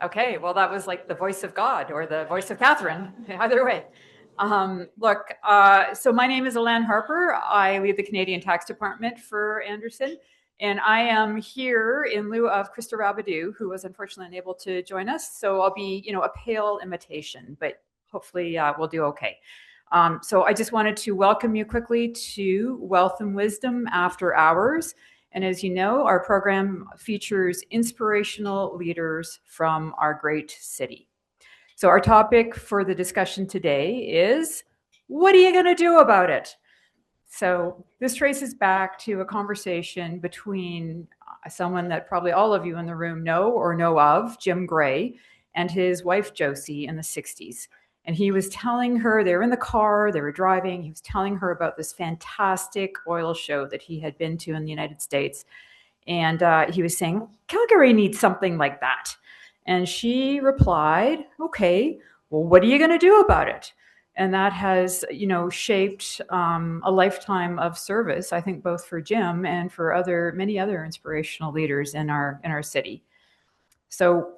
Okay, well, that was like the voice of God or the voice of Catherine, either way. So my name is Elan Harper. I lead the Canadian Tax Department for Anderson, and I am here in lieu of Krista Rabadou, who was unfortunately unable to join us. So I'll be, a pale imitation, but hopefully we'll do okay. So I just wanted to welcome you quickly to Wealth and Wisdom After Hours. And as you know, our program features inspirational leaders from our great city. So our topic for the discussion today is, what are you going to do about it? So this traces back to a conversation between someone that probably all of you in the room know or know of, Jim Gray, and his wife, Josie, in the 60s. And he was telling her, they were in the car, they were driving, he was telling her about this fantastic oil show that he had been to in the United States. And he was saying, Calgary needs something like that. And she replied, okay, well, what are you going to do about it? And that has, shaped a lifetime of service, I think, both for Jim and for many other inspirational leaders in our city. So,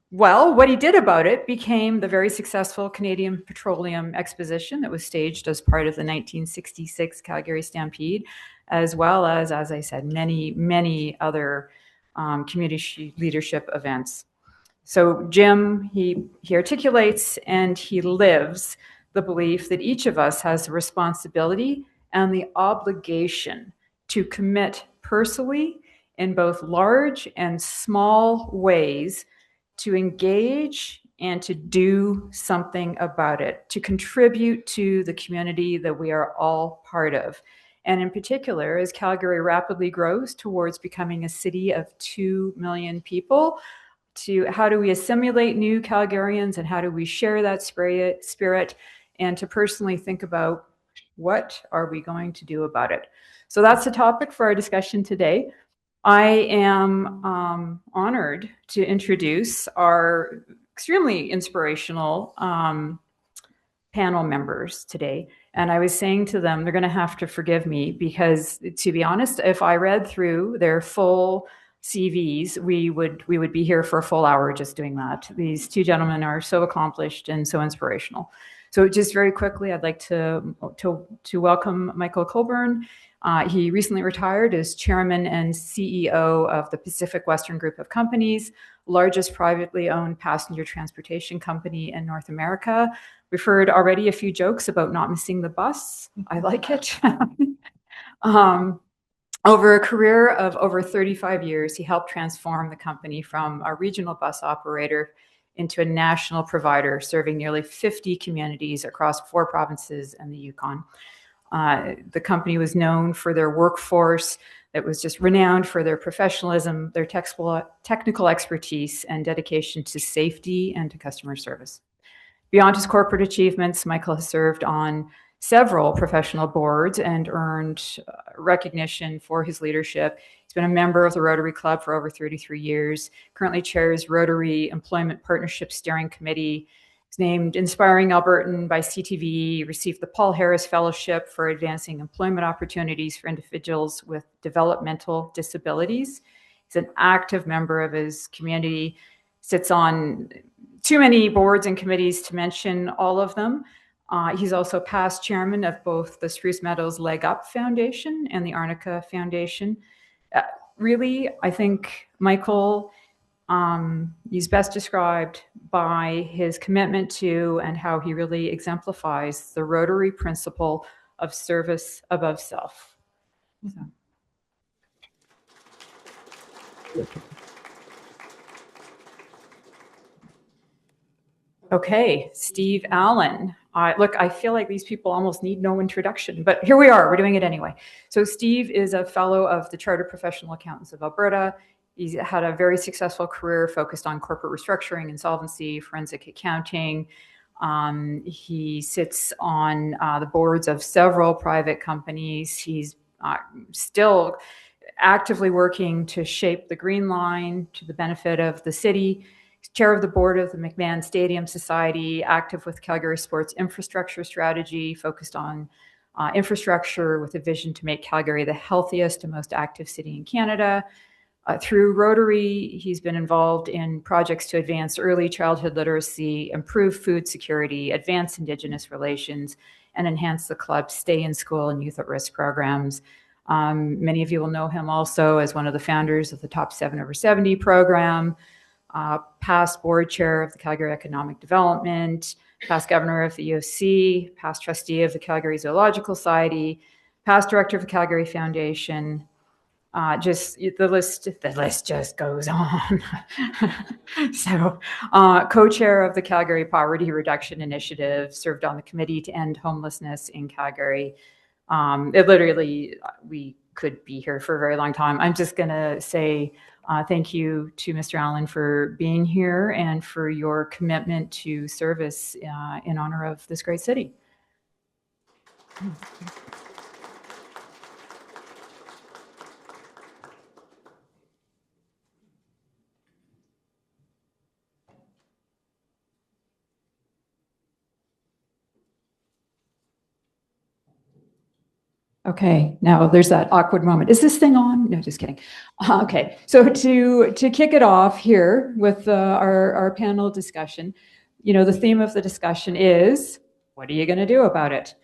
what he did about it became the very successful Canadian Petroleum Exposition that was staged as part of the 1966 Calgary Stampede, as well as I said, many, many other community leadership events. So Jim, he articulates and he lives the belief that each of us has the responsibility and the obligation to commit personally in both large and small ways to engage and to do something about it, to contribute to the community that we are all part of. And in particular, as Calgary rapidly grows towards becoming a city of 2 million people, to how do we assimilate new Calgarians and how do we share that spirit, and to personally think about what are we going to do about it. So that's the topic for our discussion today. I am honored to introduce our extremely inspirational panel members today. And I was saying to them, they're going to have to forgive me because, to be honest, if I read through their full CVs, we would be here for a full hour just doing that. These two gentlemen are so accomplished and so inspirational. So just very quickly, I'd like to welcome Michael Colborne. He recently retired as chairman and CEO of the Pacific Western Group of Companies, largest privately owned passenger transportation company in North America. We've heard already a few jokes about not missing the bus. I like it. Over a career of over 35 years, he helped transform the company from a regional bus operator into a national provider, serving nearly 50 communities across 4 provinces and the Yukon. The company was known for their workforce that was just renowned for their professionalism, their technical expertise, and dedication to safety and to customer service. Beyond his corporate achievements, Michael has served on several professional boards and earned recognition for his leadership. He's been a member of the Rotary Club for over 33 years, currently chairs Rotary Employment Partnership Steering Committee. He's named Inspiring Albertan by CTV, received the Paul Harris Fellowship for advancing employment opportunities for individuals with developmental disabilities. He's an active member of his community, sits on too many boards and committees to mention all of them. He's also past chairman of both the Spruce Meadows Leg Up Foundation and the Arnica Foundation. Really, I think Michael, he's best described by his commitment to and how he really exemplifies the Rotary principle of service above self. So. Okay, Steve Allan. Look, I feel like these people almost need no introduction, but here we are. We're doing it anyway. So Steve is a fellow of the Chartered Professional Accountants of Alberta. He's had a very successful career focused on corporate restructuring, insolvency, forensic accounting. He sits on the boards of several private companies. He's still actively working to shape the Green Line to the benefit of the city. He's chair of the board of the McMahon Stadium Society, active with Calgary Sports Infrastructure Strategy, focused on infrastructure with a vision to make Calgary the healthiest and most active city in Canada. Through Rotary, he's been involved in projects to advance early childhood literacy, improve food security, advance Indigenous relations, and enhance the club's stay in school and youth at risk programs. Many of you will know him also as one of the founders of the Top 7 Over 70 program, past board chair of the Calgary Economic Development, past governor of the UOC, past trustee of the Calgary Zoological Society, past director of the Calgary Foundation. Just the list just goes on. So, co-chair of the Calgary Poverty Reduction Initiative, served on the committee to end homelessness in Calgary. It literally, we could be here for a very long time. I'm just going to say thank you to Mr. Allan for being here and for your commitment to service in honor of this great city. Okay, now there's that awkward moment. Is this thing on? No, just kidding. Okay, so to kick it off here with our panel discussion, the theme of the discussion is, what are you going to do about it?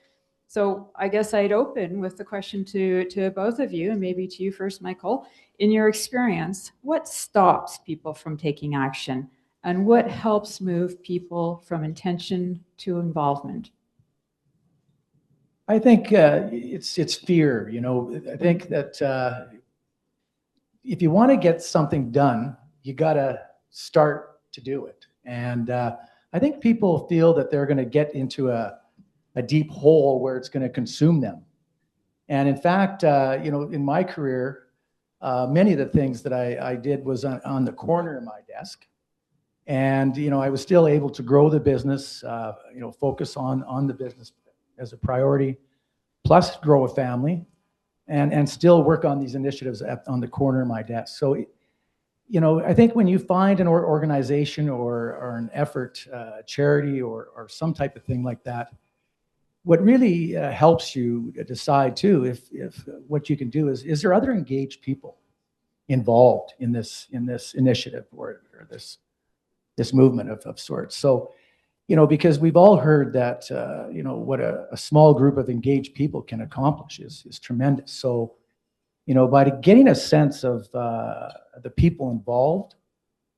So I guess I'd open with the question to both of you, and maybe to you first, Michael. In your experience, what stops people from taking action, and what helps move people from intention to involvement? I think it's fear. I think that if you want to get something done, you got to start to do it. And I think people feel that they're going to get into a deep hole where it's going to consume them. And in fact, in my career, many of the things that I did was on the corner of my desk. And, I was still able to grow the business, focus on the business as a priority, plus grow a family, and still work on these initiatives on the corner of my desk. So, I think when you find an organization or an effort, charity or some type of thing like that, what really helps you decide too, if what you can do is there other engaged people involved in this initiative or this movement of sorts. So, because we've all heard that, what a small group of engaged people can accomplish is tremendous. So, by getting a sense of the people involved,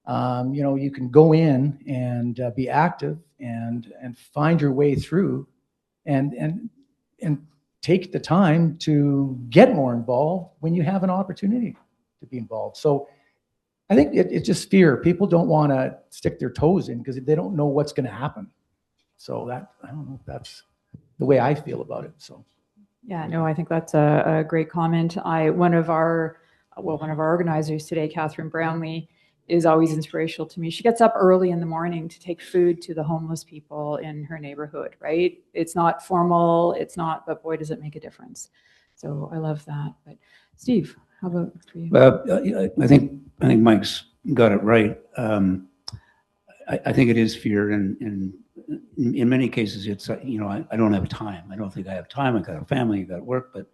you can go in and be active and find your way through and take the time to get more involved when you have an opportunity to be involved. So I think it's just fear. People don't want to stick their toes in because they don't know what's going to happen. So I don't know if that's the way I feel about it. So, yeah, no, I think that's a great comment. One of our organizers today, Catherine Brownlee, is always inspirational to me. She gets up early in the morning to take food to the homeless people in her neighborhood, right? It's not formal, but boy, does it make a difference. So I love that. But Steve, how about for you? I think Mike's got it right. I think it is fear, and in many cases, it's I don't have time. I don't think I have time. I got a family, I got work. But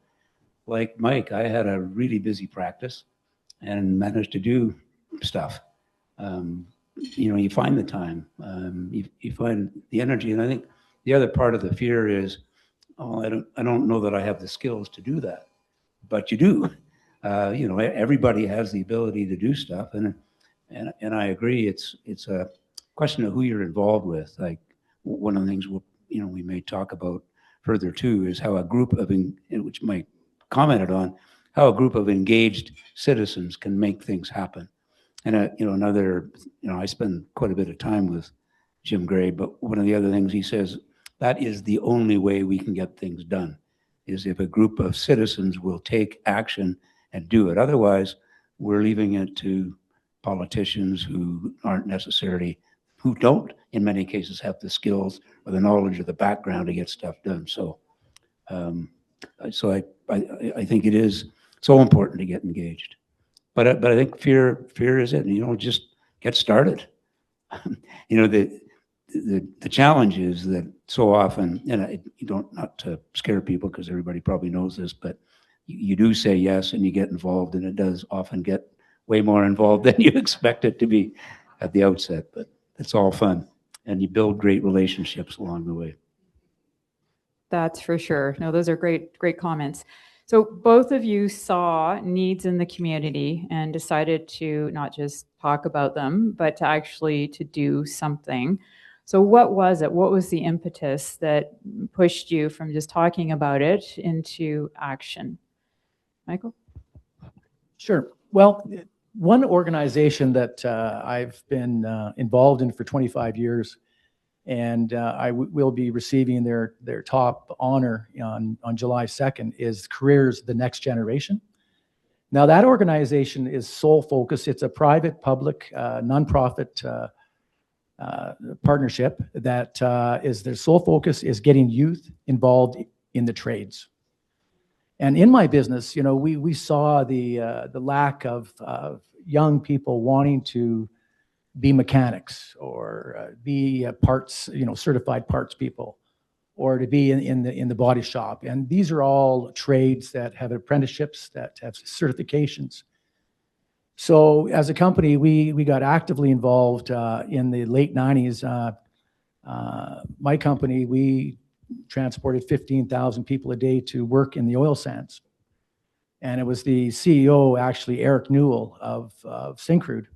like Mike, I had a really busy practice and managed to do stuff. You find the time, you find the energy, and I think the other part of the fear is, I don't know that I have the skills to do that, but you do. Everybody has the ability to do stuff, and I agree. It's a question of who you're involved with. Like one of the things we may talk about further too is how a group of which Mike commented on, how a group of engaged citizens can make things happen. And I spend quite a bit of time with Jim Gray, but one of the other things he says, that is the only way we can get things done, is if a group of citizens will take action and do it. Otherwise, we're leaving it to politicians who don't, in many cases, have the skills or the knowledge or the background to get stuff done. So, I think it is so important to get engaged. But I think fear is it. And, just get started. The challenge is that so often, and not to scare people because everybody probably knows this, but you do say yes and you get involved, and it does often get way more involved than you expect it to be at the outset, but it's all fun. And you build great relationships along the way. That's for sure. No, those are great comments. So both of you saw needs in the community and decided to not just talk about them, but to actually to do something. So what was it? What was the impetus that pushed you from just talking about it into action? Michael? Sure. Well, one organization that I've been involved in for 25 years, and I will be receiving their top honor on July 2nd, is Careers the Next Generation. Now, that organization is sole focus. It's a private-public nonprofit partnership that is their sole focus is getting youth involved in the trades. And in my business, you know, we saw the lack of young people wanting to be mechanics or be parts, you know, certified parts people, or to be in the body shop. And these are all trades that have apprenticeships, that have certifications. So as a company, we got actively involved in the late 90s. My company, we transported 15,000 people a day to work in the oil sands. And it was the CEO, actually, Eric Newell of Syncrude,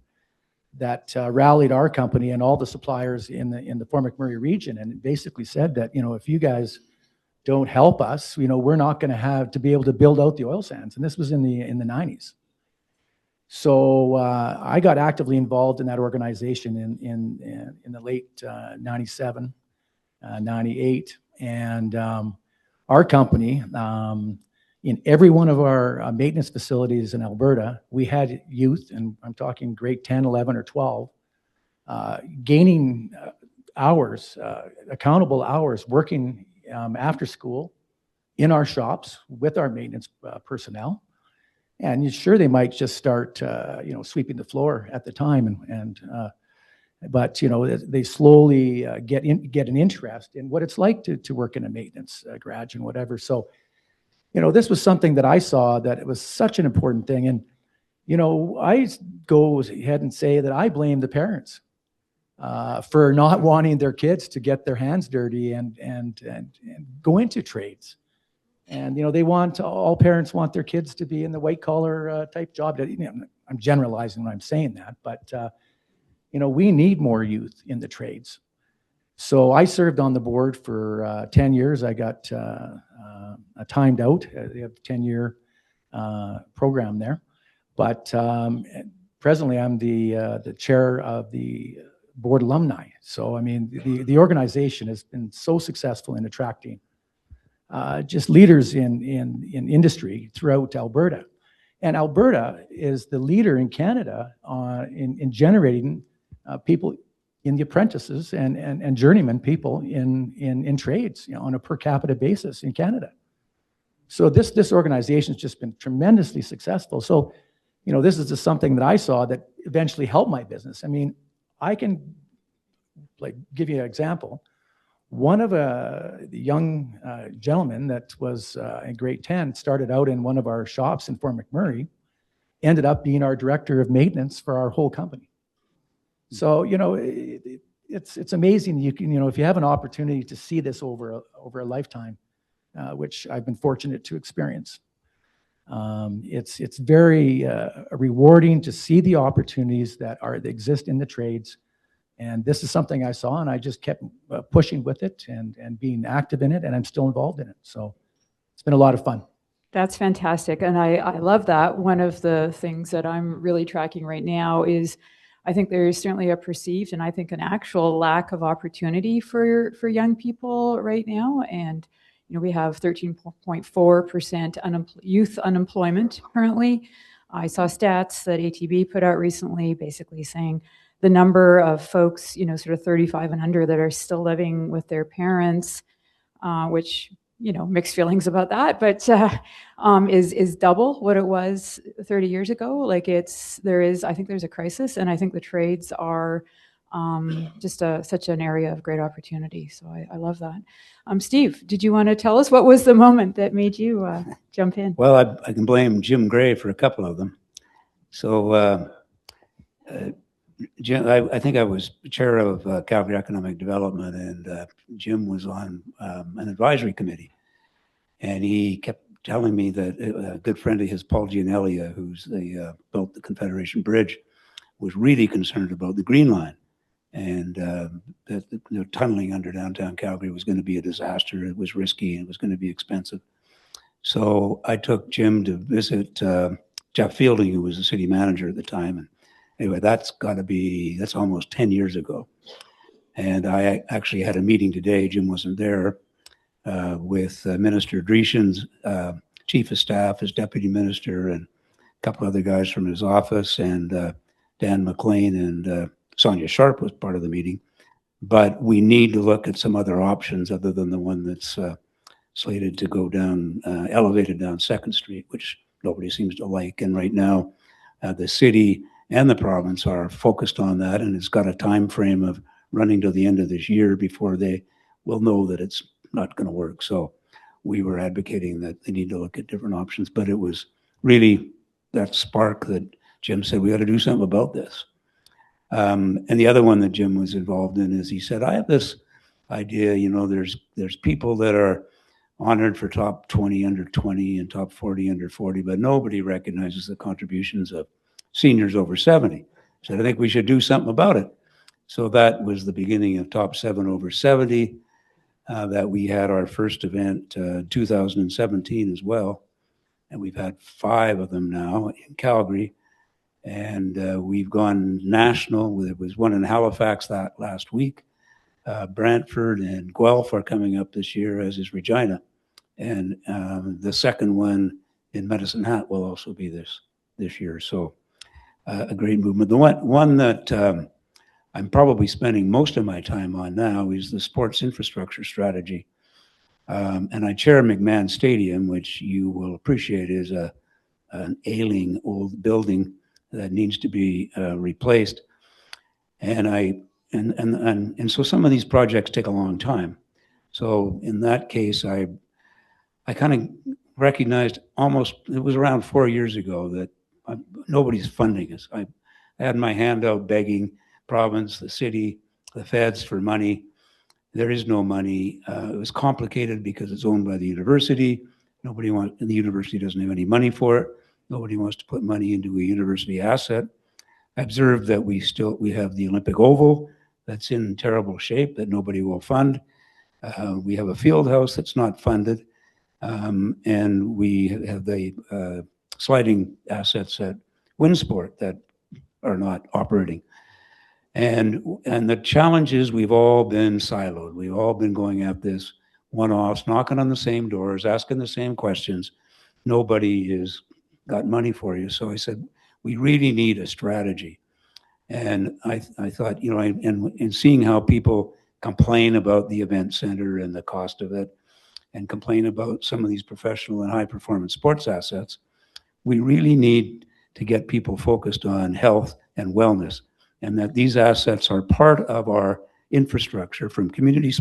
that rallied our company and all the suppliers in the Fort McMurray region, and basically said that, you know, if you guys don't help us, you know, we're not going to have to be able to build out the oil sands. And this was in the 90s. So I got actively involved in that organization in the late 97, 98. And our company, in every one of our maintenance facilities in Alberta, we had youth, and I'm talking grade 10, 11, or 12, gaining hours, accountable hours, working after school in our shops with our maintenance personnel. And sure, they might just start, you know, sweeping the floor at the time, but you know, they slowly get an interest in what it's like to work in a maintenance garage and whatever. So, you know, this was something that I saw that it was such an important thing. And, you know, I go ahead and say that I blame the parents for not wanting their kids to get their hands dirty and go into trades. And, you know, all parents want their kids to be in the white collar type job. You know, I'm generalizing when I'm saying that, but, you know, we need more youth in the trades. So I served on the board for 10 years. I got timed out. They have a 10-year program there. But presently, I'm the chair of the board alumni. So, I mean, the organization has been so successful in attracting just leaders in industry throughout Alberta. And Alberta is the leader in Canada in generating people in the apprentices and journeyman people in trades, you know, on a per capita basis in Canada. So this organization has just been tremendously successful. So, you know, this is just something that I saw that eventually helped my business. I mean, I can give you an example. One of the young gentlemen that was in grade 10 started out in one of our shops in Fort McMurray, ended up being our director of maintenance for our whole company. So, you know, it's amazing. You can, you know, if you have an opportunity to see this over a lifetime, which I've been fortunate to experience, it's very rewarding to see the opportunities that exist in the trades. And this is something I saw, and I just kept pushing with it and being active in it, and I'm still involved in it. So it's been a lot of fun. That's fantastic. And I love that. One of the things that I'm really tracking right now is I think there is certainly a perceived and I think an actual lack of opportunity for young people right now. And, you know, we have 13.4% youth unemployment currently. I saw stats that ATB put out recently basically saying the number of folks, you know, sort of 35 and under that are still living with their parents, which, you know, mixed feelings about that, but is double what it was 30 years ago. Like I think there's a crisis, and I think the trades are just such an area of great opportunity. So I love that. Steve, did you want to tell us what was the moment that made you jump in? Well, I can blame Jim Gray for a couple of them. So Jim, I think I was chair of Calgary Economic Development, and Jim was on an advisory committee, and he kept telling me that a good friend of his, Paul Gianellia, who's built the Confederation Bridge, was really concerned about the Green Line, and that tunneling under downtown Calgary was going to be a disaster. It was risky and it was going to be expensive. So I took Jim to visit Jeff Fielding, who was the city manager at the time. And anyway, that's almost 10 years ago. And I actually had a meeting today, Jim wasn't there, with Minister Dreeshen's chief of staff, his deputy minister, and a couple other guys from his office, and Dan McLean and Sonia Sharp was part of the meeting. But we need to look at some other options other than the one that's slated to go down, elevated down 2nd Street, which nobody seems to like. And right now, the city and the province are focused on that, and it's got a time frame of running to the end of this year before they will know that it's not going to work. So we were advocating that they need to look at different options, but it was really that spark that Jim said, we got to do something about this. And the other one that Jim was involved in is he said, I have this idea, there's people that are honored for top 20 under 20 and top 40 under 40, but nobody recognizes the contributions of seniors over 70. So I think we should do something about it. So that was the beginning of Top 7 over 70, that we had our first event 2017 as well. And we've had 5 of them now in Calgary. And we've gone national. There was one in Halifax that last week. Brantford and Guelph are coming up this year, as is Regina. And the second one in Medicine Hat will also be this year. So a great movement. The one that I'm probably spending most of my time on now is the sports infrastructure strategy. And I chair McMahon Stadium, which you will appreciate is an ailing old building that needs to be replaced. And so some of these projects take a long time. So in that case, I kind of recognized it was around 4 years ago that nobody's funding us. I had my hand out begging province, the city, the feds for money. There is no money. It was complicated because it's owned by the university. And the university doesn't have any money for it. Nobody wants to put money into a university asset. I observed that we have the Olympic Oval that's in terrible shape that nobody will fund. We have a field house that's not funded. And we have the sliding assets at Winsport that are not operating. And the challenge is we've all been siloed. We've all been going at this one-offs, knocking on the same doors, asking the same questions. Nobody has got money for you. So I said, we really need a strategy. And I thought, and seeing how people complain about the event center and the cost of it, and complain about some of these professional and high-performance sports assets, we really need to get people focused on health and wellness, and that these assets are part of our infrastructure, from community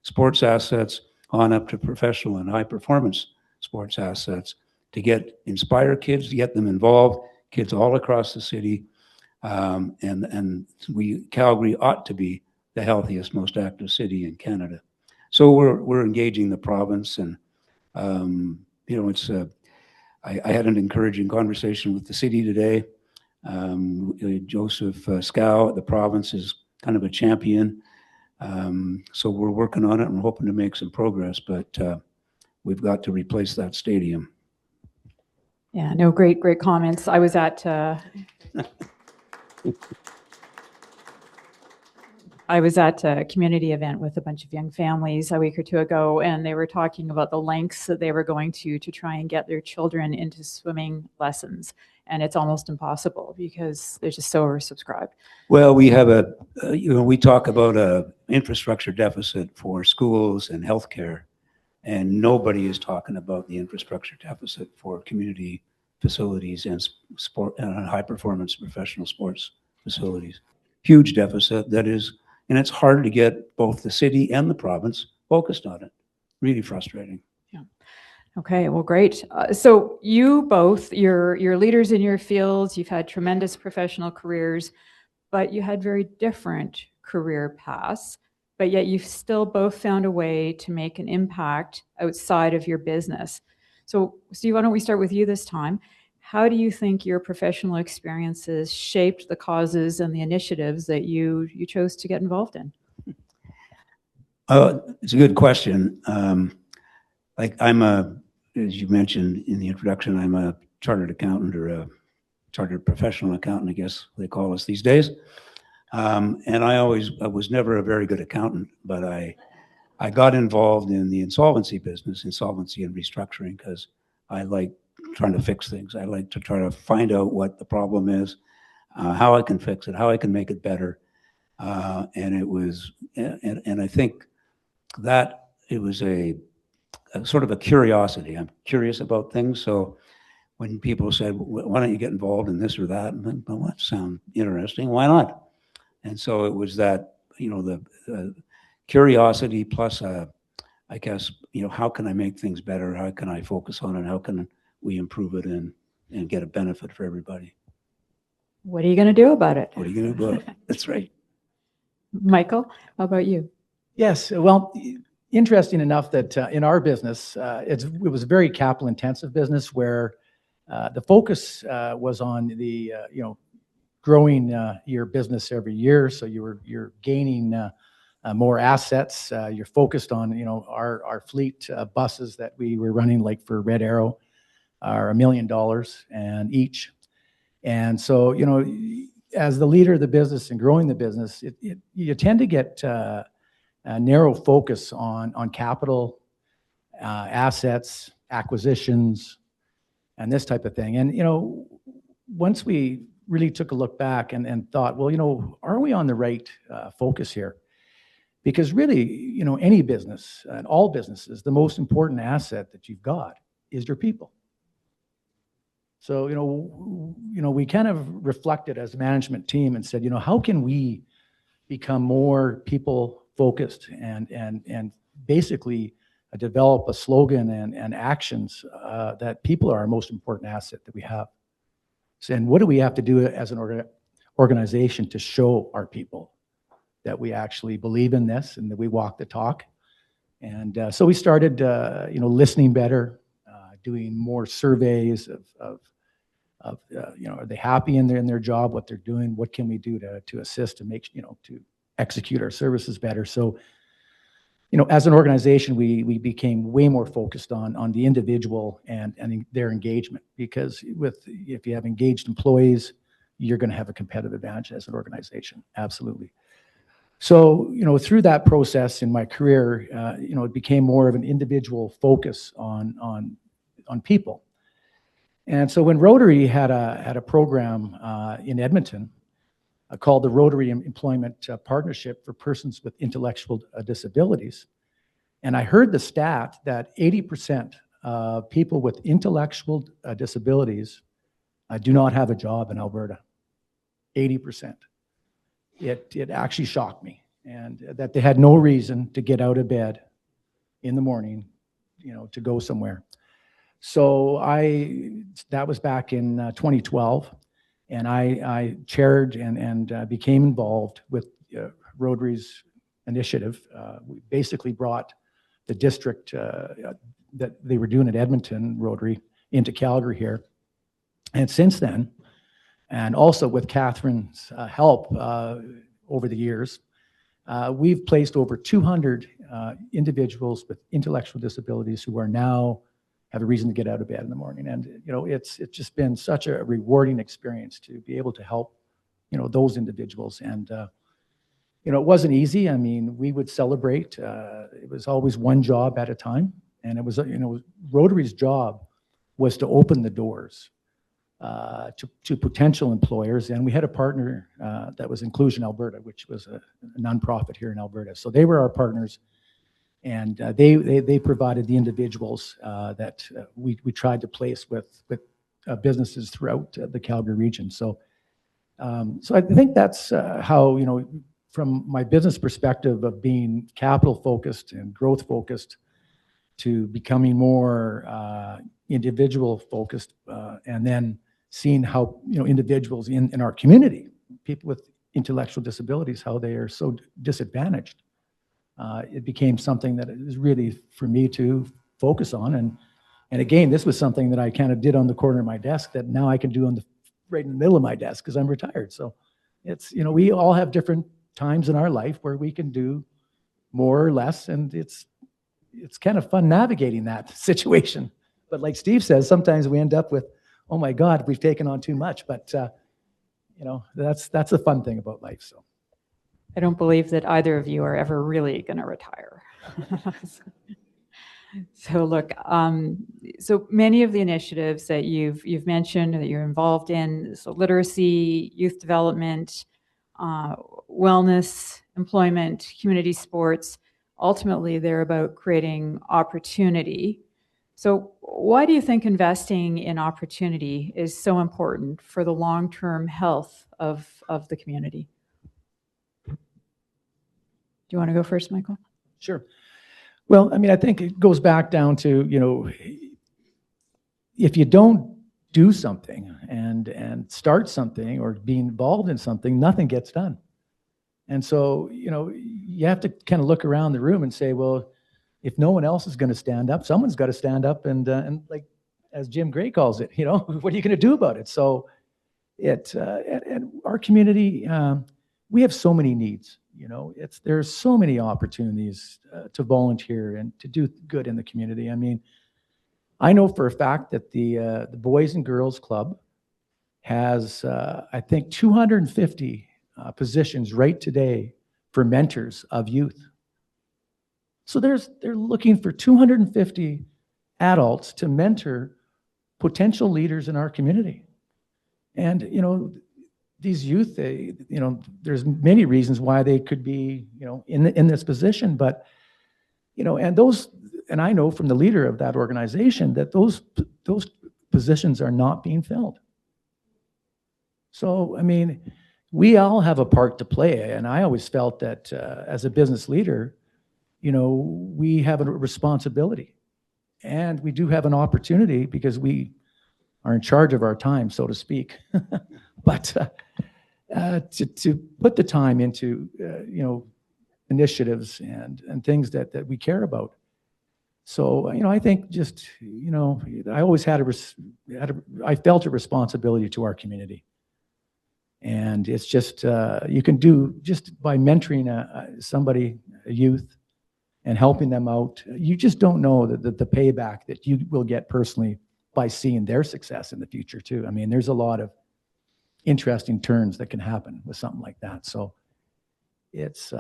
sports assets on up to professional and high-performance sports assets, to inspire kids, to get them involved, kids all across the city. And Calgary ought to be the healthiest, most active city in Canada. So we're engaging the province, and it's I had an encouraging conversation with the city today. Joseph Scow at the province is kind of a champion. So we're working on it and we're hoping to make some progress, but we've got to replace that stadium. Yeah, no, great comments. I was at a community event with a bunch of young families a week or two ago, and they were talking about the lengths that they were going to try and get their children into swimming lessons. And it's almost impossible because they're just so oversubscribed. Well, we have we talk about a infrastructure deficit for schools and healthcare, and nobody is talking about the infrastructure deficit for community facilities and sport and high-performance professional sports facilities. Huge deficit that is, and it's hard to get both the city and the province focused on it. Really frustrating. Yeah. Okay, well, great. So you both, you're leaders in your fields. You've had tremendous professional careers, but you had very different career paths. But yet you've still both found a way to make an impact outside of your business. So, Steve, why don't we start with you this time? How do you think your professional experiences shaped the causes and the initiatives that you chose to get involved in? It's a good question. Like as you mentioned in the introduction, I'm a chartered accountant, or a chartered professional accountant, I guess they call us these days. And I was never a very good accountant, but I got involved in the insolvency business, insolvency and restructuring, because I like trying to fix things. I like to try to find out what the problem is, how I can fix it, how I can make it better. And I think that it was a sort of a curiosity. I'm curious about things. So when people said, why don't you get involved in this or that? And then, well, that sounds interesting. Why not? And so it was that, the curiosity plus, I guess, how can I make things better? How can I focus on it? How can we improve it and get a benefit for everybody? What are you going to do about it? What are you going to do about it? That's right. Michael, how about you? Yes, well, interesting enough that in our business, it was a very capital intensive business where the focus was on the growing your business every year. So you're gaining more assets. You're focused on our fleet buses that we were running, like for Red Arrow, are $1 million and each. And so as the leader of the business and growing the business, you tend to get a narrow focus on capital, assets, acquisitions, and this type of thing. And once we really took a look back and thought, well, are we on the right focus here? Because really, any business and all businesses, the most important asset that you've got is your people. So, we kind of reflected as a management team and said, how can we become more people focused and basically develop a slogan and actions that people are our most important asset that we have. And what do we have to do as an organization to show our people that we actually believe in this and that we walk the talk? And so we started, listening better, doing more surveys of are they happy in their job, what they're doing, what can we do to assist to make, to execute our services better. So, as an organization, we became way more focused on the individual and their engagement, because if you have engaged employees, you're going to have a competitive advantage as an organization. Absolutely. So, through that process in my career, it became more of an individual focus on people. And so when Rotary had a program in Edmonton called the Rotary Employment Partnership for Persons with Intellectual Disabilities, and I heard the stat that 80% of people with intellectual disabilities do not have a job in Alberta. 80%. It actually shocked me, and that they had no reason to get out of bed in the morning, to go somewhere. So that was back in 2012, and I chaired and became involved with Rotary's initiative. We basically brought the district that they were doing at Edmonton, Rotary, into Calgary here. And since then, and also with Catherine's help over the years, we've placed over 200 individuals with intellectual disabilities who are now have a reason to get out of bed in the morning. And, it's just been such a rewarding experience to be able to help, those individuals. And, it wasn't easy. I mean, we would celebrate. It was always one job at a time. And it was, Rotary's job was to open the doors to potential employers. And we had a partner that was Inclusion Alberta, which was a nonprofit here in Alberta. So they were our partners. And they provided the individuals that we tried to place with businesses throughout the Calgary region. So I think that's how, from my business perspective of being capital focused and growth focused, to becoming more individual focused, and then seeing how, you know, individuals in our community, people with intellectual disabilities, how they are so disadvantaged. It became something that is really for me to focus on. And again, this was something that I kind of did on the corner of my desk that now I can do right in the middle of my desk because I'm retired. So it's, you know, we all have different times in our life where we can do more or less, and it's kind of fun navigating that situation. But like Steve says, sometimes we end up with, oh my God, we've taken on too much. But you know, that's the fun thing about life. So I don't believe that either of you are ever really going to retire. So look, so many of the initiatives that you've mentioned that you're involved in, so literacy, youth development, wellness, employment, community sports, ultimately they're about creating opportunity. So why do you think investing in opportunity is so important for the long-term health of the community? Do you want to go first, Michael? sure. Well, I mean, I think it goes back down to, you know, if you don't do something and start something or be involved in something, nothing gets done. And so, you know, you have to kind of look around the room and say, well, if no one else is going to stand up, someone's got to stand up and like, as Jim Gray calls it, you know, what are you going to do about it? So and our community, we have so many needs. You know, there's so many opportunities to volunteer and to do good in the community. I mean, I know for a fact that the Boys and Girls Club has, I think, 250 positions right today for mentors of youth. So they're looking for 250 adults to mentor potential leaders in our community. And, you know, these youth, you know, there's many reasons why they could be, you know, in this position, but, you know, and I know from the leader of that organization that those positions are not being filled. So, I mean, we all have a part to play, and I always felt that as a business leader, you know, we have a responsibility, and we do have an opportunity because we are in charge of our time, so to speak. But to put the time into you know, initiatives and things that we care about. So, you know, I think just, you know, I always I felt a responsibility to our community. And it's just, you can do just by mentoring somebody, a youth, and helping them out. You just don't know the payback that you will get personally by seeing their success in the future too. I mean, there's a lot of interesting turns that can happen with something like that. So it's,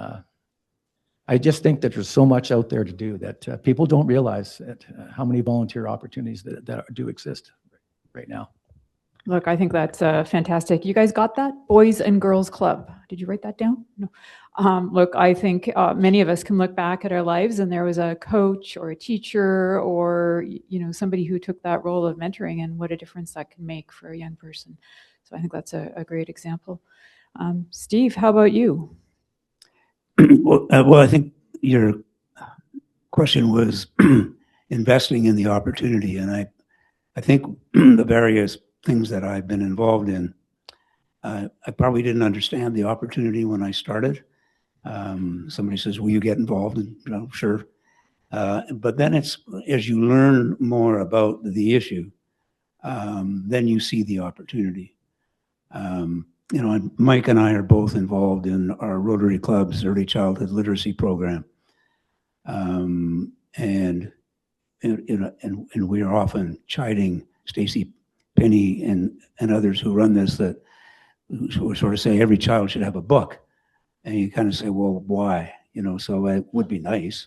I just think that there's so much out there to do that people don't realize that, how many volunteer opportunities that do exist right now. Look, I think that's fantastic. You guys got that? Boys and Girls Club. Did you write that down? No. Look, I think many of us can look back at our lives and there was a coach or a teacher or, you know, somebody who took that role of mentoring, and what a difference that can make for a young person. So I think that's a great example. Steve, how about you? Well, I think your question was investing in the opportunity, and I think the various things that I've been involved in, I probably didn't understand the opportunity when I started. Somebody says, will you get involved? And, you know, sure. But then it's, as you learn more about the issue, then you see the opportunity. You know, and Mike and I are both involved in our Rotary Club's early childhood literacy program. And we are often chiding Stacy Penny and others who run this, that who sort of say every child should have a book. And you kind of say, well, why? You know, so it would be nice.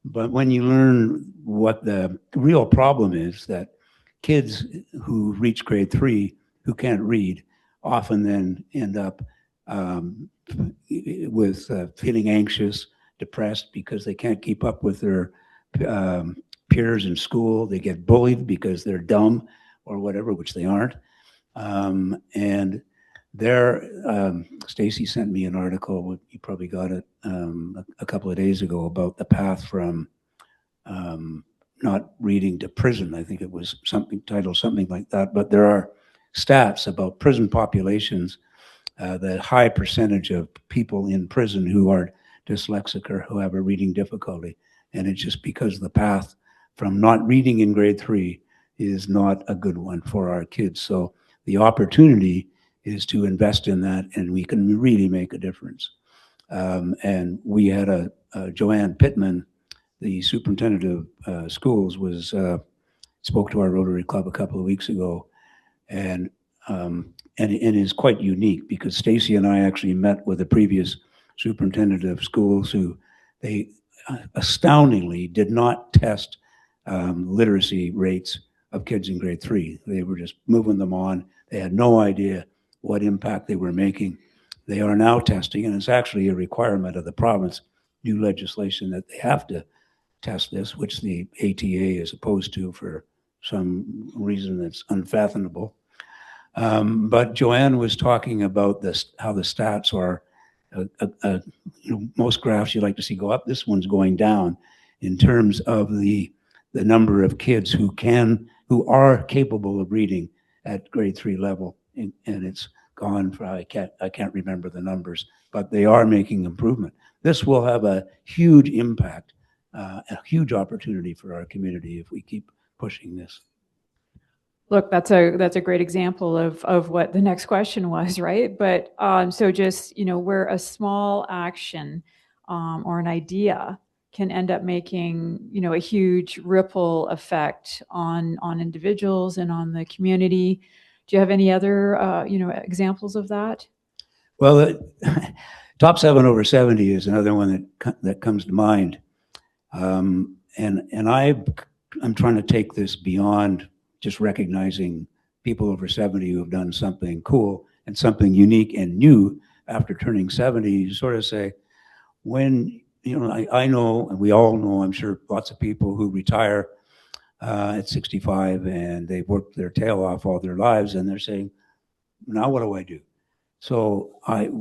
But when you learn what the real problem is, that kids who reach grade 3 who can't read often then end up with feeling anxious, depressed because they can't keep up with their peers in school. They get bullied because they're dumb or whatever, which they aren't. And there, Stacy sent me an article, you probably got it a couple of days ago, about the path from not reading to prison. I think it was something titled something like that. But there are stats about prison populations, the high percentage of people in prison who are dyslexic or who have a reading difficulty. And it's just because the path from not reading in grade 3 is not a good one for our kids. So the opportunity is to invest in that, and we can really make a difference. And we had Joanne Pittman, the superintendent of schools, spoke to our Rotary Club a couple of weeks ago, and it is quite unique because Stacy and I actually met with the previous superintendent of schools who they astoundingly did not test literacy rates of kids in grade 3. They were just moving them on. They had no idea what impact they were making. They are now testing, and it's actually a requirement of the province, new legislation that they have to test this, which the ATA is opposed to for some reason that's unfathomable. But Joanne was talking about this, how the stats are, most graphs you like to see go up. This one's going down in terms of the number of kids who are capable of reading at grade 3 level, and it's gone for, I can't remember the numbers, but they are making improvement. This will have a huge impact, a huge opportunity for our community if we keep pushing this. Look, that's a great example of what the next question was, right? But so just, where a small action or an idea can end up making, a huge ripple effect on individuals and on the community. Do you have any other, examples of that? Well, top 7 over 70 is another one that comes to mind. And I'm trying to take this beyond just recognizing people over 70 who have done something cool and something unique and new after turning 70. You sort of say, when, I know, and we all know, I'm sure, lots of people who retire at 65 and they've worked their tail off all their lives, and they're saying, now what do I do? So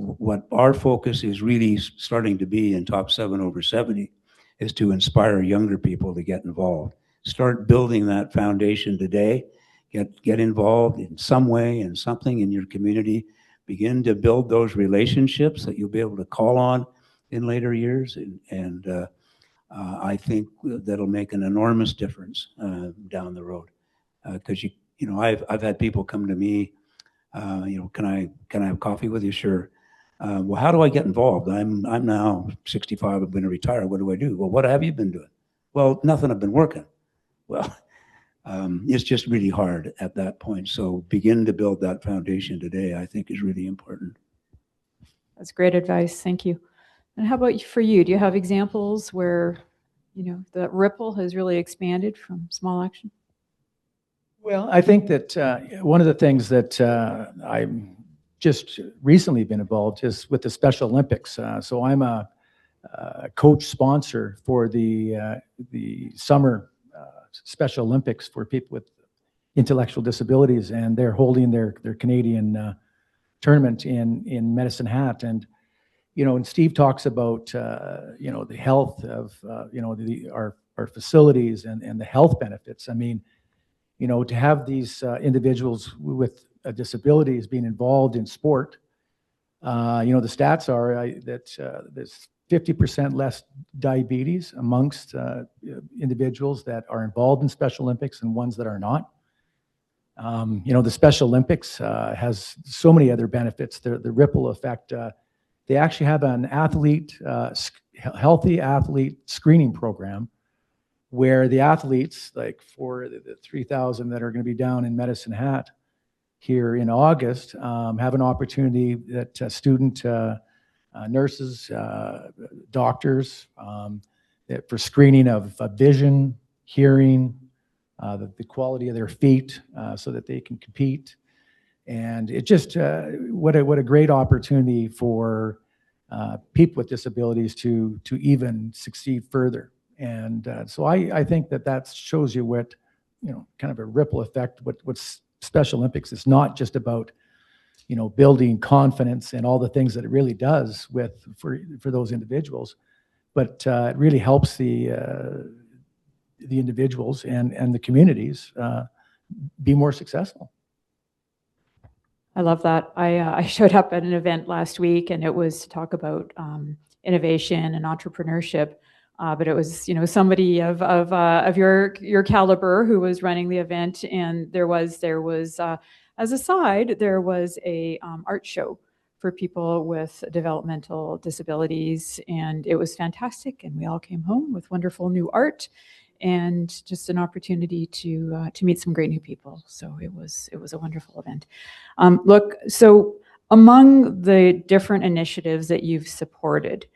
what our focus is really starting to be in top 7 over 70 is to inspire younger people to get involved. Start building that foundation today. Get involved in some way, in something in your community. Begin to build those relationships that you'll be able to call on in later years. And I think that'll make an enormous difference down the road. Because I've had people come to me, can I have coffee with you? Sure. Well, how do I get involved? I'm now 65. I'm going to retire. What do I do? Well, what have you been doing? Well, nothing. I've been working. Well, it's just really hard at that point. So begin to build that foundation today, I think, is really important. That's great advice. Thank you. And how about for you? Do you have examples where, the ripple has really expanded from small action? Well, I think that one of the things that I've just recently been involved is with the Special Olympics. So I'm a coach sponsor for the summer Special Olympics for people with intellectual disabilities, and they're holding their Canadian tournament in Medicine Hat. And and Steve talks about the health of our facilities and the health benefits. I mean, to have these individuals with disabilities being involved in sport, the stats are that there's 50% less diabetes amongst individuals that are involved in Special Olympics and ones that are not. The Special Olympics has so many other benefits. The ripple effect. They actually have an healthy athlete screening program where the athletes, like for the 3,000 that are going to be down in Medicine Hat here in August, have an opportunity that student nurses, doctors, for screening of vision, hearing, the quality of their feet, so that they can compete. And it just what a great opportunity for people with disabilities to even succeed further. And so I think that shows you what kind of a ripple effect. What Special Olympics is not just about building confidence and all the things that it really does for those individuals, but it really helps the the individuals and the communities be more successful. I love that. I showed up at an event last week, and it was to talk about innovation and entrepreneurship. But it was, somebody of your caliber who was running the event, and there was as a side, there was a art show for people with developmental disabilities, and it was fantastic. And we all came home with wonderful new art, and just an opportunity to meet some great new people. So it was a wonderful event. Look, so among the different initiatives that you've supported,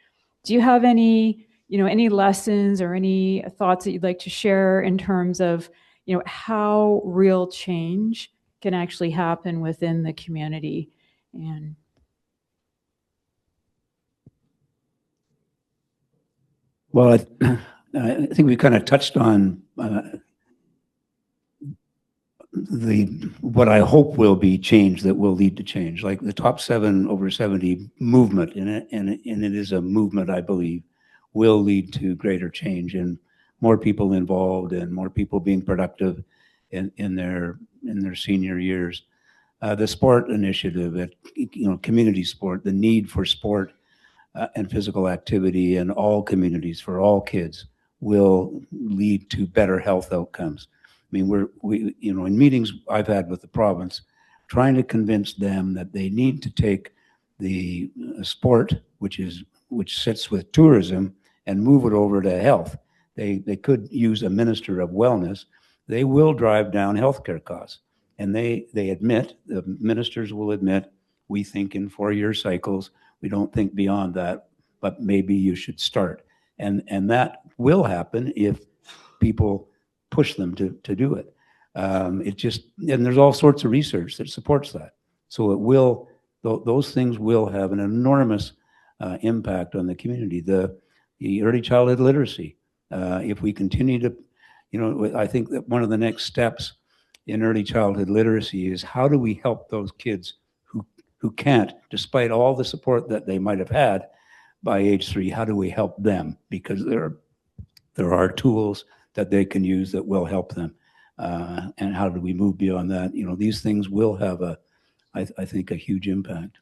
do you have any lessons or any thoughts that you'd like to share in terms of, how real change can actually happen within the community? And well, I think we kind of touched on what I hope will be change that will lead to change, like the top 7 over 70 movement, and it is a movement, I believe, will lead to greater change and more people involved and more people being productive in their senior years. The sport initiative, community sport, the need for sport and physical activity in all communities for all kids will lead to better health outcomes. I mean, in meetings I've had with the province, trying to convince them that they need to take the sport, which sits with tourism, and move it over to health. They could use a minister of wellness. They will drive down healthcare costs. And they admit, the ministers will admit, we think in 4-year cycles, we don't think beyond that, but maybe you should start. And that will happen if people push them to do it. And there's all sorts of research that supports that. So those things will have an enormous impact on the community. The early childhood literacy, if we continue to, I think that one of the next steps in early childhood literacy is how do we help those kids who can't, despite all the support that they might have had by age 3, how do we help them? Because there are tools that they can use that will help them. And how do we move beyond that? These things will have I think, a huge impact.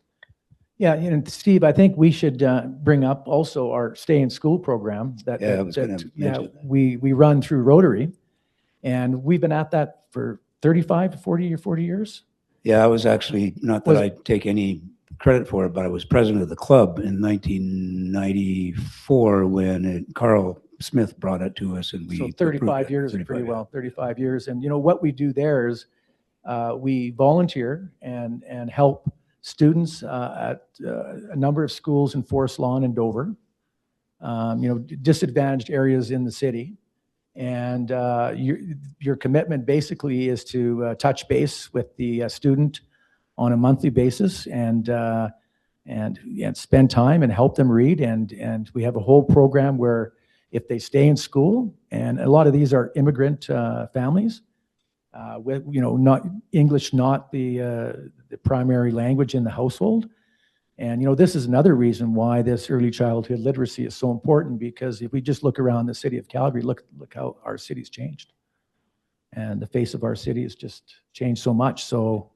Yeah, Steve, I think we should bring up also our Stay in School program that we run through Rotary, and we've been at that for 35 to 40 years. Yeah, I was actually, not that I take any credit for it, but I was president of the club in 1994 when Carl Smith brought it to us, and we so 35 years, 35, pretty well, 35 years. And what we do there is we volunteer and help students at a number of schools in Forest Lawn and Dover, disadvantaged areas in the city. And your commitment basically is to touch base with the student on a monthly basis and spend time and help them read. And we have a whole program where if they stay in school, and a lot of these are immigrant families, with not English, not the primary language in the household. And this is another reason why this early childhood literacy is so important, because if we just look around the city of Calgary, look how our city's changed, and the face of our city has just changed so much. So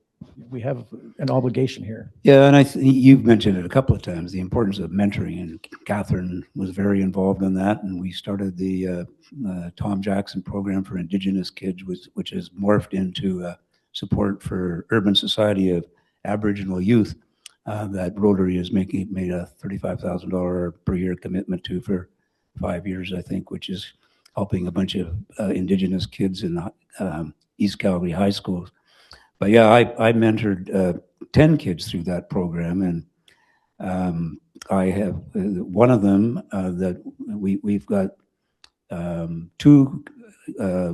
we have an obligation here. Yeah, and you've mentioned it a couple of times, the importance of mentoring, and Catherine was very involved in that, and we started the Tom Jackson program for Indigenous kids, which has morphed into support for Urban Society of Aboriginal Youth that Rotary has made a $35,000 per year commitment to for 5 years, I think, which is helping a bunch of Indigenous kids in East Calgary high schools. But yeah, I mentored 10 kids through that program, and I have one of them that we've got 2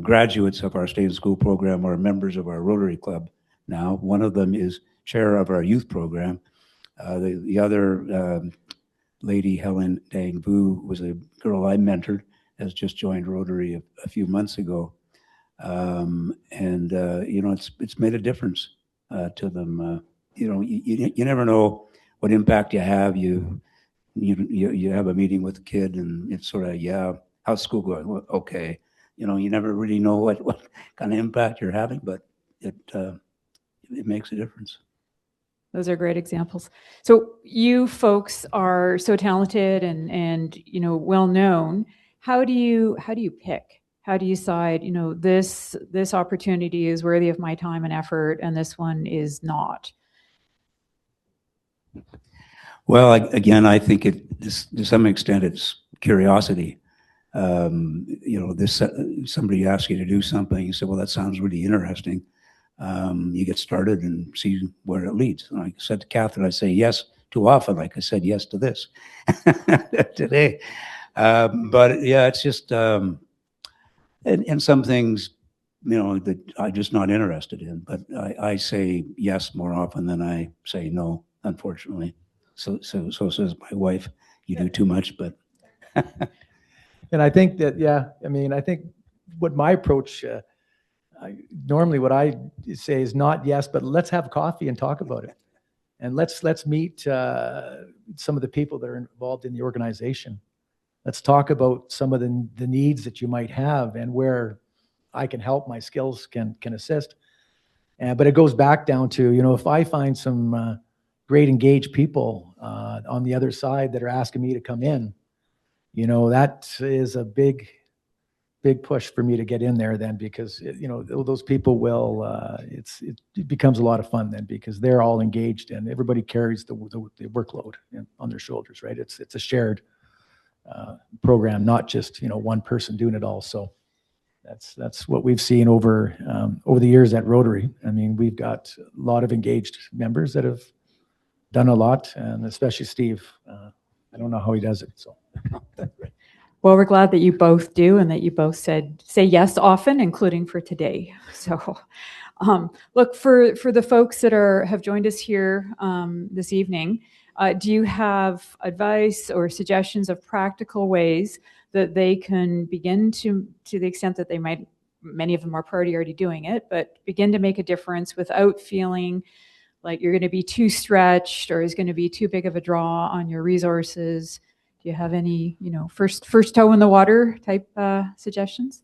graduates of our Stay in School program are members of our Rotary Club now. One of them is chair of our youth program. The other lady, Helen Dang Vu, was a girl I mentored, has just joined Rotary a few months ago. It's made a difference to them. You never know what impact you have. You have a meeting with a kid, and it's sort of, yeah, how's school going? Well, okay. you never really know what kind of impact you're having, but it makes a difference. Those are great examples. So you folks are so talented and well known. How do you pick? How do you decide, this opportunity is worthy of my time and effort and this one is not? Well, again, I think to some extent it's curiosity. Somebody asks you to do something, you say, well, that sounds really interesting. You get started and see where it leads. And like I said to Catherine, I say yes too often, like I said yes to this today. But yeah, it's just, and some things, that I'm just not interested in. But I say yes more often than I say no, unfortunately. So says my wife, you do too much, but. And I think that, yeah, I mean, I think what my approach, normally what I say is not yes, but let's have coffee and talk about it. And let's meet some of the people that are involved in the organization. Let's talk about some of the needs that you might have and where I can help, my skills can assist. But it goes back down to, if I find some great engaged people on the other side that are asking me to come in, that is a big push for me to get in there then, because those people will it becomes a lot of fun then, because they're all engaged and everybody carries the workload on their shoulders, right? It's a shared program, not just one person doing it all. So that's what we've seen over the years at Rotary. I mean, we've got a lot of engaged members that have done a lot, and especially Steve. I don't know how he does it. So. Well, we're glad that you both do and that you both say yes often, including for today. So look, for the folks that have joined us here this evening, do you have advice or suggestions of practical ways that they can begin to the extent that they might, many of them are already doing it, but begin to make a difference without feeling like you're going to be too stretched or is going to be too big of a draw on your resources? Do you have any, first toe in the water type suggestions?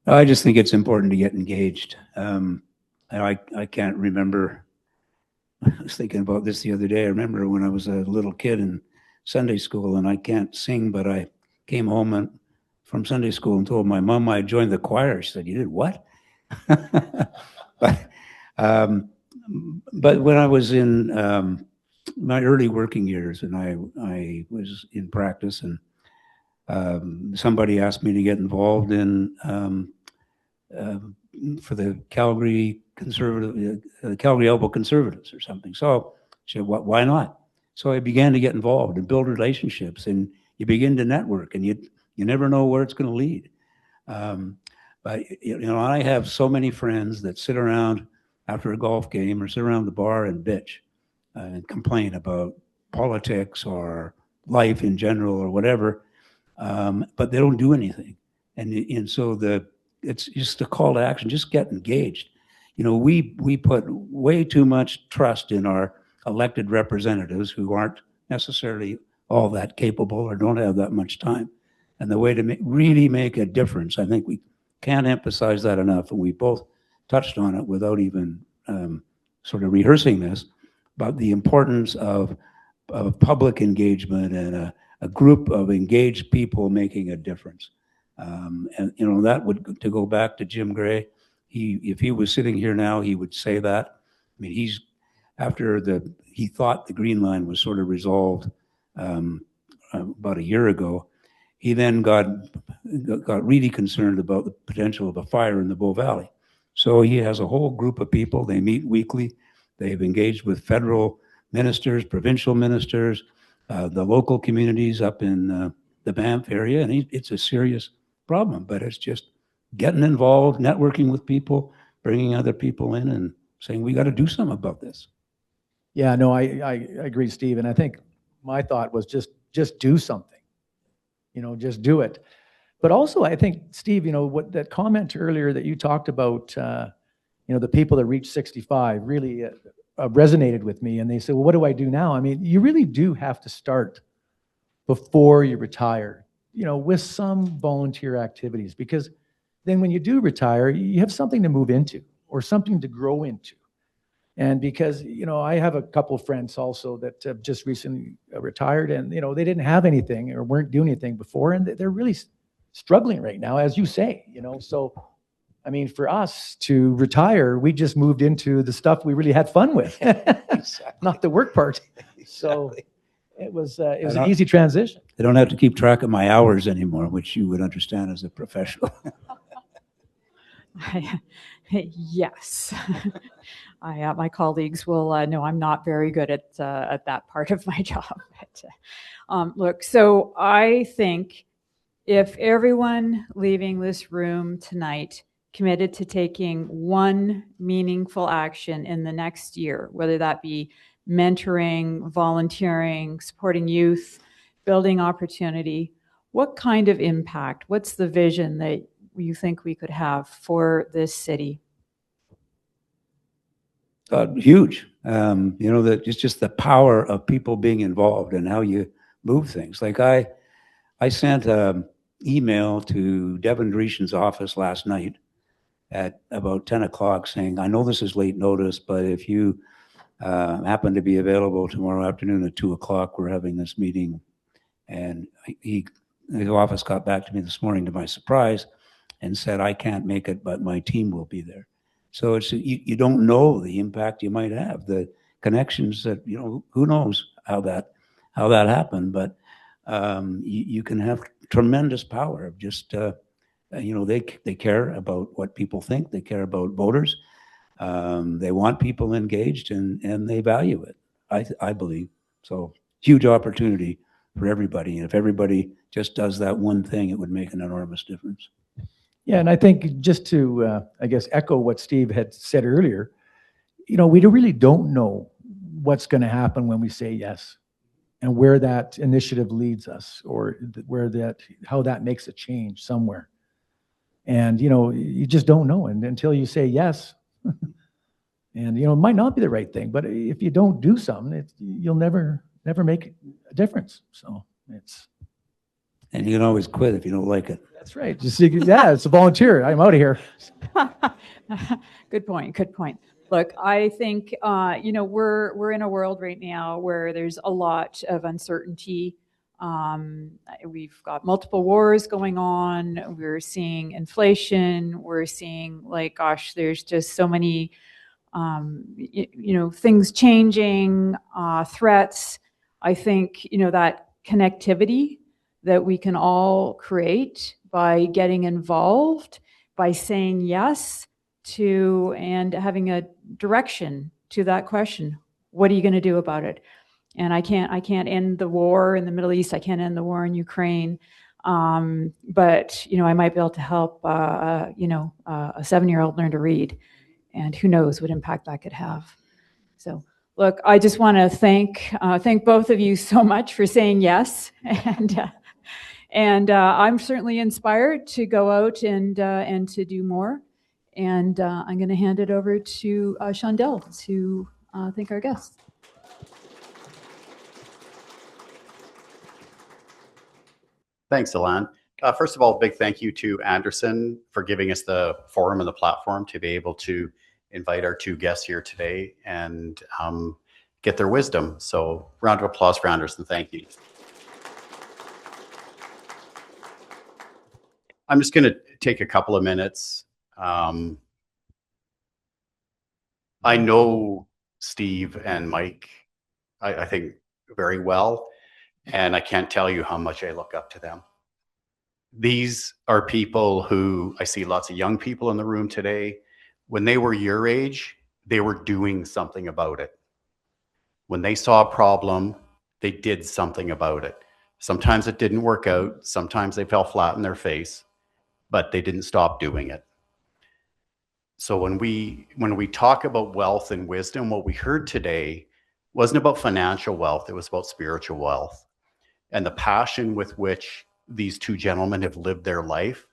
I just think it's important to get engaged. I can't remember. I was thinking about this the other day. I remember when I was a little kid in Sunday school, and I can't sing, but I came home from Sunday school and told my mom I joined the choir. She said, "You did what?" But when I was in my early working years, and I was in practice, and somebody asked me to get involved in for the Calgary Elbow Conservatives or something. So I said, why not? So I began to get involved and build relationships, and you begin to network, and you never know where it's going to lead. But I have so many friends that sit around after a golf game or sit around the bar and bitch and complain about politics or life in general or whatever, but they don't do anything. And so it's just a call to action. Just get engaged. We put way too much trust in our elected representatives who aren't necessarily all that capable or don't have that much time. And the way to really make a difference, I think we can't emphasize that enough, and we both touched on it without even sort of rehearsing this, about the importance of public engagement and a group of engaged people making a difference. And that would, to go back to Jim Gray, if he was sitting here now, he would say that. I mean, he thought the Green Line was sort of resolved about a year ago. He then got really concerned about the potential of a fire in the Bow Valley. So he has a whole group of people. They meet weekly. They've engaged with federal ministers, provincial ministers, the local communities up in the Banff area, and it's a serious problem. But it's just getting involved, networking with people, bringing other people in, and saying we got to do something about this. Yeah, no, I agree, Steve, and I think my thought was just do something. Just do it. But also, I think, Steve, what that comment earlier that you talked about, the people that reach 65 really resonated with me. And they said, well, what do I do now? I mean, you really do have to start before you retire, with some volunteer activities, because then when you do retire, you have something to move into or something to grow into. And because, I have a couple of friends also that have just recently retired, and, they didn't have anything or weren't doing anything before, and they're really struggling right now, as you say, So, I mean, for us to retire, we just moved into the stuff we really had fun with, not the work part. So it was an easy transition. I don't have to keep track of my hours anymore, which you would understand as a professional. Yes. My colleagues will know I'm not very good at that part of my job. But, look, so I think if everyone leaving this room tonight committed to taking one meaningful action in the next year, whether that be mentoring, volunteering, supporting youth, building opportunity, what kind of impact, what's the vision that you think we could have for this city? Huge. That it's just the power of people being involved and how you move things. Like I sent an email to Devin Dreeshen's office last night at about 10 o'clock saying, I know this is late notice, but if you happen to be available tomorrow afternoon at 2 o'clock, we're having this meeting. And his office got back to me this morning to my surprise and said, I can't make it, but my team will be there. So it's you don't know the impact you might have, the connections that, who knows how that happened, but you can have tremendous power of just, they care about what people think, they care about voters, they want people engaged, and they value it, I believe. So huge opportunity for everybody. And if everybody just does that one thing, it would make an enormous difference. Yeah, and I think just to, echo what Steve had said earlier, we really don't know what's going to happen when we say yes, and where that initiative leads us, or how that makes a change somewhere. And, you just don't know. And until you say yes, and, it might not be the right thing, but if you don't do something, you'll never make a difference. So and you can always quit if you don't like it. That's right. Just, it's a volunteer. I'm out of here. Good point. Look, I think we're in a world right now where there's a lot of uncertainty. We've got multiple wars going on. We're seeing inflation. We're seeing there's just so many things changing, threats. I think that connectivity that we can all create by getting involved, by saying yes to, and having a direction to that question. What are you going to do about it? And I can't end the war in the Middle East. I can't end the war in Ukraine. But I might be able to help a 7-year-old learn to read, and who knows what impact that could have. So look, I just want to thank both of you so much for saying yes, and I'm certainly inspired to go out and to do more. And I'm going to hand it over to Shondell to thank our guests. Thanks, Elan. First of all, big thank you to Anderson for giving us the forum and the platform to be able to invite our two guests here today and get their wisdom. So round of applause for Anderson. Thank you. I'm just going to take a couple of minutes. I know Steve and Mike, I think, very well, and I can't tell you how much I look up to them. These are people who, I see lots of young people in the room today. When they were your age, they were doing something about it. When they saw a problem, they did something about it. Sometimes it didn't work out. Sometimes they fell flat in their face, but they didn't stop doing it. So when we talk about wealth and wisdom, what we heard today wasn't about financial wealth, it was about spiritual wealth. And the passion with which these two gentlemen have lived their life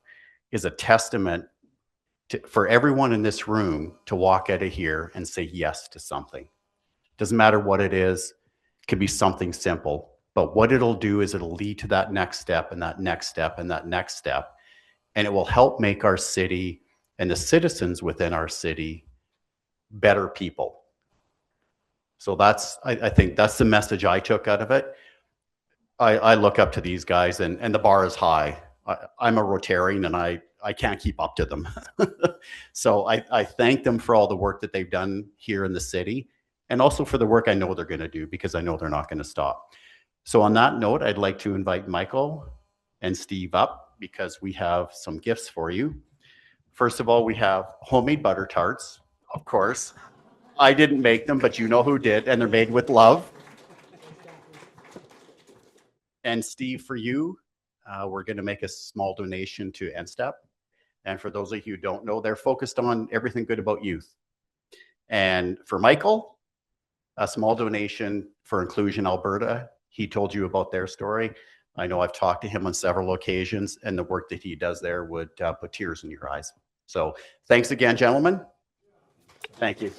is a testament for everyone in this room to walk out of here and say yes to something. Doesn't matter what it is, it could be something simple, but what it'll do is it'll lead to that next step and that next step and that next step. and it will help make our city and the citizens within our city better people. So I think that's the message I took out of it. I look up to these guys, and the bar is high. I'm a Rotarian, and I can't keep up to them. So I thank them for all the work that they've done here in the city, and also for the work I know they're going to do, because I know they're not going to stop. So on that note, I'd like to invite Michael and Steve up, because we have some gifts for you. First of all, we have homemade butter tarts, of course. I didn't make them, but you know who did, and they're made with love. And Steve, for you, we're going to make a small donation to NSTEP. And for those of you who don't know, they're focused on everything good about youth. And for Michael, a small donation for Inclusion Alberta. He told you about their story. I know I've talked to him on several occasions, and the work that he does there would put tears in your eyes. So thanks again, gentlemen. Thank you.